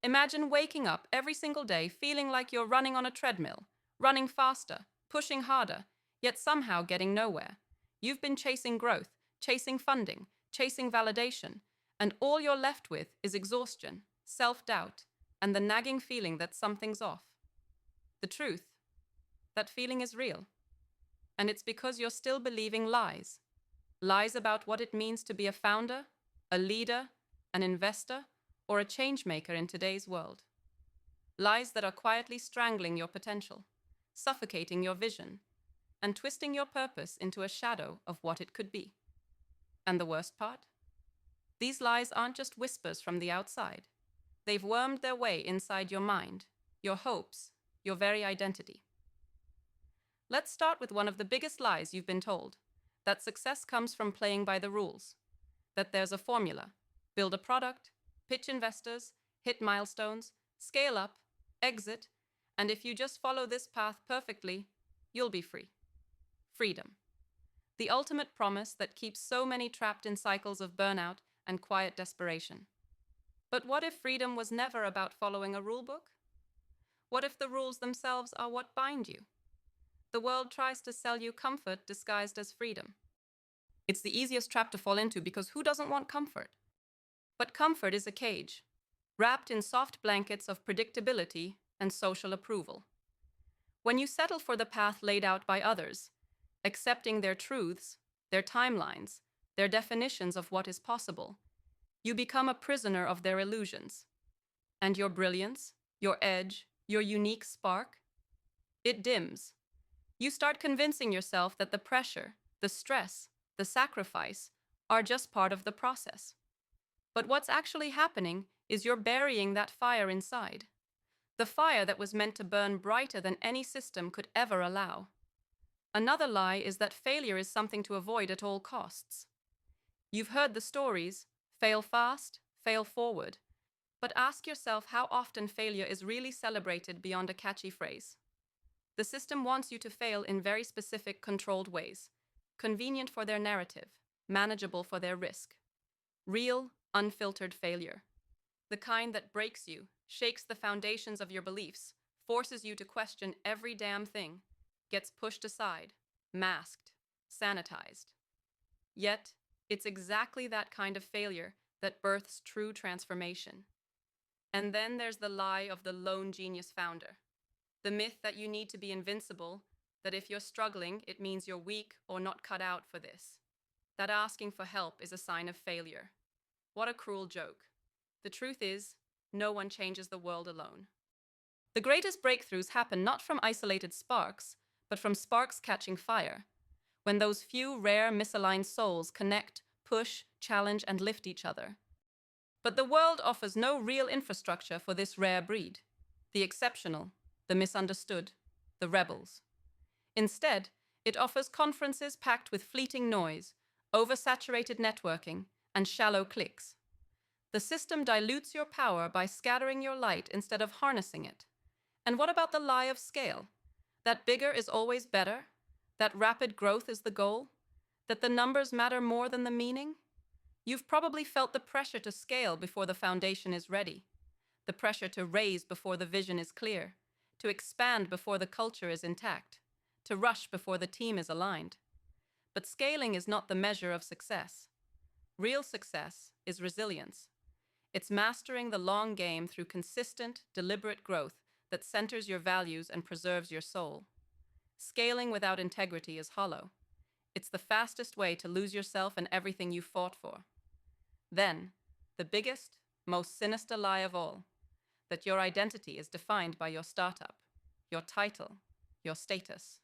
Imagine waking up every single day feeling like you're running on a treadmill, running faster, pushing harder, yet somehow getting nowhere. You've been chasing growth, chasing funding, chasing validation, and all you're left with is exhaustion, self-doubt, and the nagging feeling that something's off. The truth, that feeling is real. And it's because you're still believing lies. Lies about what it means to be a founder, a leader, an investor, or a change maker in today's world. Lies that are quietly strangling your potential, suffocating your vision, and twisting your purpose into a shadow of what it could be. And the worst part? These lies aren't just whispers from the outside. They've wormed their way inside your mind, your hopes, your very identity. Let's start with one of the biggest lies you've been told, that success comes from playing by the rules, that there's a formula: build a product, pitch investors, hit milestones, scale up, exit, and if you just follow this path perfectly, you'll be free. Freedom. The ultimate promise that keeps so many trapped in cycles of burnout and quiet desperation. But what if freedom was never about following a rulebook? What if the rules themselves are what bind you? The world tries to sell you comfort disguised as freedom. It's the easiest trap to fall into because who doesn't want comfort? But comfort is a cage, wrapped in soft blankets of predictability and social approval. When you settle for the path laid out by others, accepting their truths, their timelines, their definitions of what is possible, you become a prisoner of their illusions. And your brilliance, your edge, your unique spark, it dims. You start convincing yourself that the pressure, the stress, the sacrifice are just part of the process. But what's actually happening is you're burying that fire inside. The fire that was meant to burn brighter than any system could ever allow. Another lie is that failure is something to avoid at all costs. You've heard the stories: fail fast, fail forward. But ask yourself how often failure is really celebrated beyond a catchy phrase. The system wants you to fail in very specific, controlled ways, convenient for their narrative, manageable for their risk. Real, unfiltered failure. The kind that breaks you, shakes the foundations of your beliefs, forces you to question every damn thing, gets pushed aside, masked, sanitized. Yet, it's exactly that kind of failure that births true transformation. And then there's the lie of the lone genius founder. The myth that you need to be invincible, that if you're struggling, it means you're weak or not cut out for this. That asking for help is a sign of failure. What a cruel joke. The truth is, no one changes the world alone. The greatest breakthroughs happen not from isolated sparks, but from sparks catching fire. When those few rare misaligned souls connect, push, challenge, and lift each other. But the world offers no real infrastructure for this rare breed: the exceptional, the misunderstood, the rebels. Instead, it offers conferences packed with fleeting noise, oversaturated networking, and shallow clicks. The system dilutes your power by scattering your light instead of harnessing it. And what about the lie of scale? That bigger is always better? That rapid growth is the goal? That the numbers matter more than the meaning? You've probably felt the pressure to scale before the foundation is ready, the pressure to raise before the vision is clear, to expand before the culture is intact, to rush before the team is aligned. But scaling is not the measure of success. Real success is resilience. It's mastering the long game through consistent, deliberate growth that centers your values and preserves your soul. Scaling without integrity is hollow. It's the fastest way to lose yourself and everything you fought for. Then, the biggest, most sinister lie of all, that your identity is defined by your startup, your title, your status.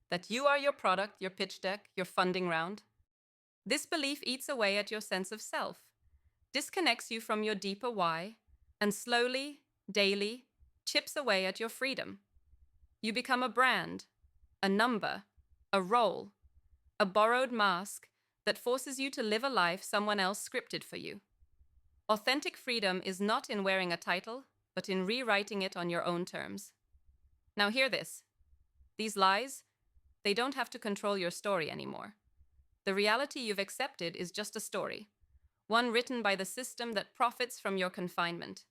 That you are your product, your pitch deck, your funding round. This belief eats away at your sense of self, disconnects you from your deeper why, and slowly, daily, chips away at your freedom. You become a brand, a number, a role, a borrowed mask that forces you to live a life someone else scripted for you. Authentic freedom is not in wearing a title, but in rewriting it on your own terms. Now hear this. These lies, they don't have to control your story anymore. The reality you've accepted is just a story, one written by the system that profits from your confinement.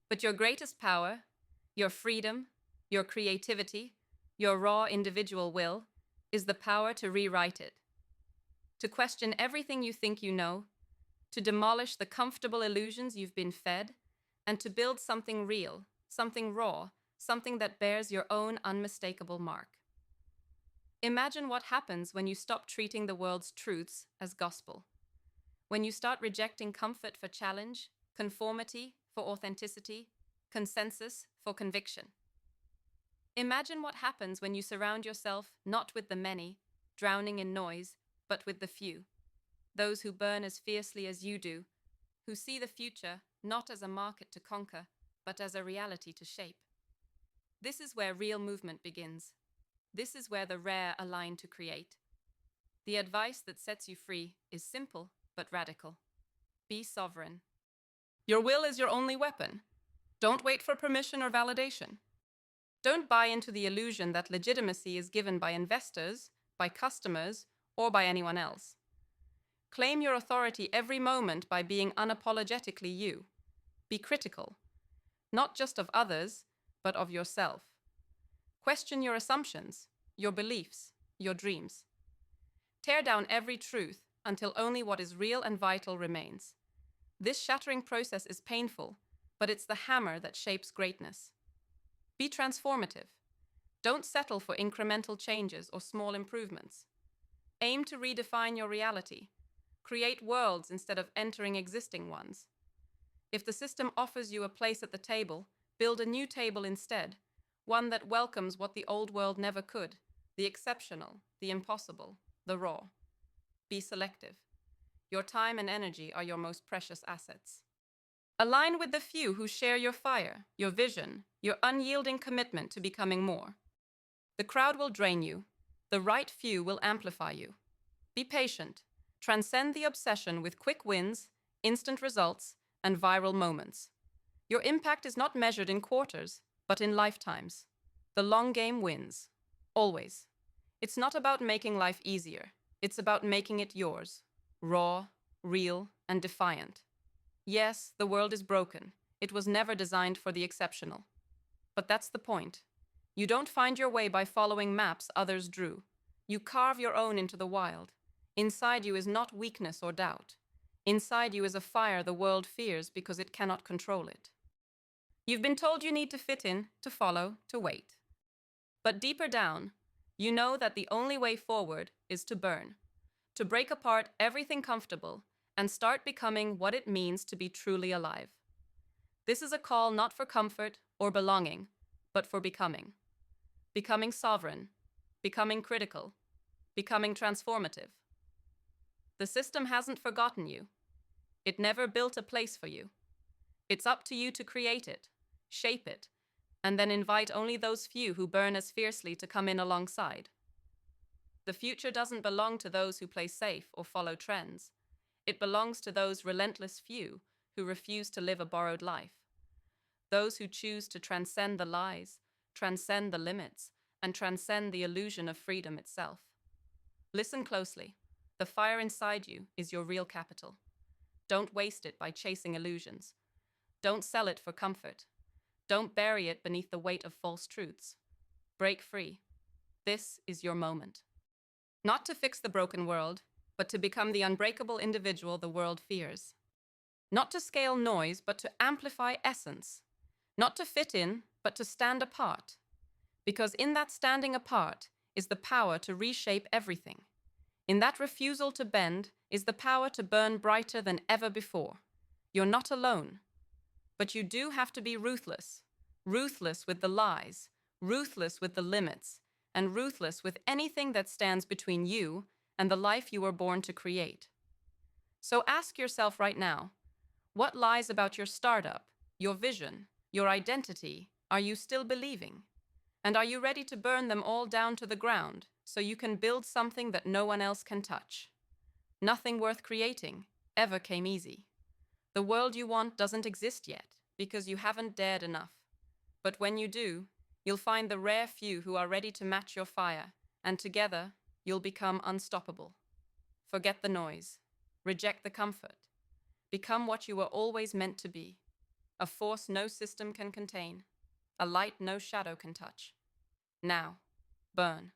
But your greatest power, your freedom, your creativity, your raw individual will, is the power to rewrite it, to question everything you think you know, to demolish the comfortable illusions you've been fed, and to build something real, something raw, something that bears your own unmistakable mark. Imagine what happens when you stop treating the world's truths as gospel, when you start rejecting comfort for challenge, conformity for authenticity, consensus for conviction. Imagine what happens when you surround yourself not with the many, drowning in noise, but with the few, those who burn as fiercely as you do, who see the future not as a market to conquer, but as a reality to shape. This is where real movement begins. This is where the rare align to create. The advice that sets you free is simple but radical. Be sovereign. Your will is your only weapon. Don't wait for permission or validation. Don't buy into the illusion that legitimacy is given by investors, by customers, or by anyone else. Claim your authority every moment by being unapologetically you. Be critical, not just of others, but of yourself. Question your assumptions, your beliefs, your dreams. Tear down every truth until only what is real and vital remains. This shattering process is painful, but it's the hammer that shapes greatness. Be transformative. Don't settle for incremental changes or small improvements. Aim to redefine your reality. Create worlds instead of entering existing ones. If the system offers you a place at the table, build a new table instead, one that welcomes what the old world never could, the exceptional, the impossible, the raw. Be selective. Your time and energy are your most precious assets. Align with the few who share your fire, your vision, your unyielding commitment to becoming more. The crowd will drain you. The right few will amplify you. Be patient. Transcend the obsession with quick wins, instant results, and viral moments. Your impact is not measured in quarters, but in lifetimes. The long game wins. Always. It's not about making life easier. It's about making it yours. Raw, real, and defiant. Yes, the world is broken. It was never designed for the exceptional. But that's the point. You don't find your way by following maps others drew. You carve your own into the wild. Inside you is not weakness or doubt. Inside you is a fire the world fears because it cannot control it. You've been told you need to fit in, to follow, to wait. But deeper down, you know that the only way forward is to burn, to break apart everything comfortable and start becoming what it means to be truly alive. This is a call not for comfort or belonging, but for becoming. Becoming sovereign, becoming critical, becoming transformative. The system hasn't forgotten you. It never built a place for you. It's up to you to create it, shape it, and then invite only those few who burn as fiercely to come in alongside. The future doesn't belong to those who play safe or follow trends. It belongs to those relentless few who refuse to live a borrowed life. Those who choose to transcend the lies, transcend the limits, and transcend the illusion of freedom itself. Listen closely. The fire inside you is your real capital. Don't waste it by chasing illusions. Don't sell it for comfort. Don't bury it beneath the weight of false truths. Break free. This is your moment. Not to fix the broken world, but to become the unbreakable individual the world fears. Not to scale noise, but to amplify essence. Not to fit in, but to stand apart. Because in that standing apart is the power to reshape everything. In that refusal to bend is the power to burn brighter than ever before. You're not alone. But you do have to be ruthless. Ruthless with the lies, ruthless with the limits, and ruthless with anything that stands between you and the life you were born to create. So ask yourself right now, what lies about your startup, your vision, your identity are you still believing? And are you ready to burn them all down to the ground so you can build something that no one else can touch? Nothing worth creating ever came easy. The world you want doesn't exist yet because you haven't dared enough. But when you do, you'll find the rare few who are ready to match your fire, and together you'll become unstoppable. Forget the noise. Reject the comfort. Become what you were always meant to be. a force no system can contain, a light no shadow can touch. Now, burn.